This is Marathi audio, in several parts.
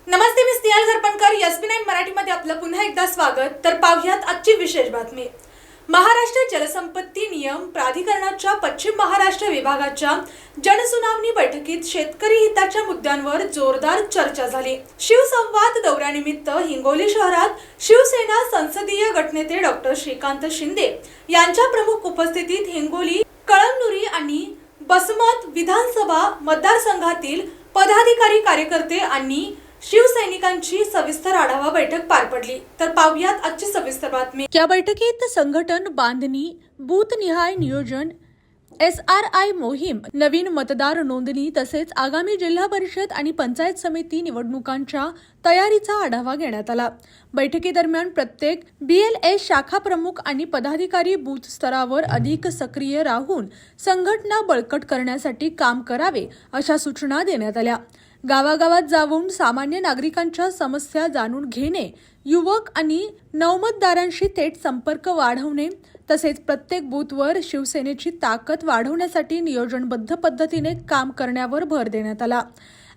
नमस्ते, मी स्नेहल घरपणकर. एसबी9 मराठीमध्ये आपलं पुन्हा एकदा स्वागत. तर पाहुयात आजची विशेष बातमी. महाराष्ट्र जलसंपत्ती नियम प्राधिकरणाच्या पश्चिम महाराष्ट्र विभागाच्या जनसुनावणी बैठकीत शेतकरी हिताच्या मुद्द्यांवर जोरदार चर्चा झाली. शिवसंवाद दौऱ्यानिमित्त हिंगोली शहरात शिवसेना संसदीय गटनेते डॉक्टर श्रीकांत शिंदे यांच्या प्रमुख उपस्थितीत हिंगोली, कळमनुरी आणि बसमत विधानसभा मतदारसंघातील पदाधिकारी, कार्यकर्ते आणि शिवसैनिकांची सविस्तर आढावा बैठक पार पडली. तर पाहुयात आजची सविस्तर बातमी. या बैठकीत संघटन बांधणी, बूथनिहाय नियोजन, SRI मोहीम, नवीन मतदार नोंदणी तसेच आगामी जिल्हा परिषद आणि पंचायत समिती निवडणुकांच्या तयारीचा आढावा घेण्यात आला. बैठकीदरम्यान प्रत्येक BLS शाखा प्रमुख आणि पदाधिकारी बूथ स्तरावर अधिक सक्रिय राहून संघटना बळकट करण्यासाठी काम करावे अशा सूचना देण्यात आल्या. गावागावात जाऊन सामान्य नागरिकांच्या समस्या जाणून घेणे, युवक आणि नवमतदारांशी थेट संपर्क वाढवणे तसेच प्रत्येक बूथवर शिवसेनेची ताकद वाढवण्यासाठी नियोजनबद्ध पद्धतीने काम करण्यावर भर देण्यात आला.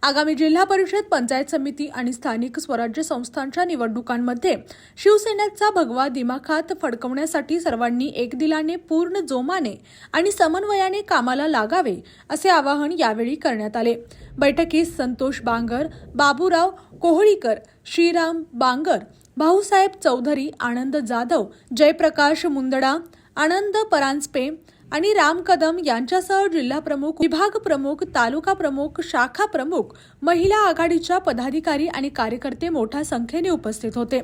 आगामी जिल्हा परिषद, पंचायत समिती आणि स्थानिक स्वराज्य संस्थांच्या निवडणुकांमध्ये शिवसेनेचा भगवा दिमाखात फडकवण्यासाठी सर्वांनी एकदिलाने, पूर्ण जोमाने आणि समन्वयाने कामाला लागावे असे आवाहन यावेळी करण्यात आले. बैठकीत संतोष बांगर, बाबूराव कोहळीकर, श्रीराम बांगर, भाऊसाहेब चौधरी, आनंद जाधव, जयप्रकाश मुंदडा, आनंद परांजपे आणि राम कदम यांच्यासह जिल्हा प्रमुख, विभाग प्रमुख, तालुका प्रमुख, शाखा प्रमुख, महिला आघाडीच्या पदाधिकारी आणि कार्यकर्ते मोठ्या संख्येने उपस्थित होते.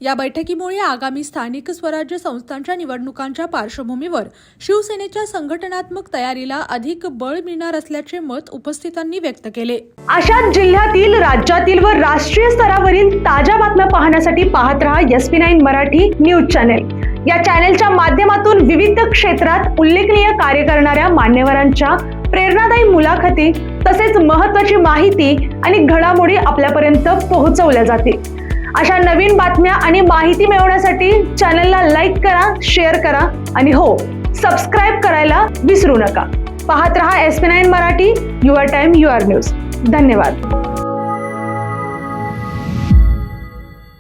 या बैठकीमुळे आगामी स्थानिक स्वराज्य संस्थांच्या निवडणुकांच्या पार्श्वभूमीवर शिवसेनेच्या संघटनात्मक तयारीला अधिक बळ मिळणार असल्याचे मत उपस्थितांनी व्यक्त केले. अशाच जिल्ह्यातील, राज्यातील व राष्ट्रीय स्तरावरील ताज्या बातम्या पाहण्यासाठी पाहत रहा SB9 मराठी न्यूज चॅनेल. या चॅनेलच्या माध्यमातून विविध क्षेत्रात उल्लेखनीय कार्य करणाऱ्या मान्यवरांच्या प्रेरणादायी मुलाखती तसेच महत्त्वाची माहिती आणि घडामोडी आपल्यापर्यंत पोहोचवल्या जातील. अशा नवीन बातम्या आणि माहिती मिळवण्यासाठी चॅनलला लाईक करा, शेअर करा आणि हो, सबस्क्राईब करायला विसरू नका. पाहत रहा SB9 Marathi, your time your news. धन्यवाद.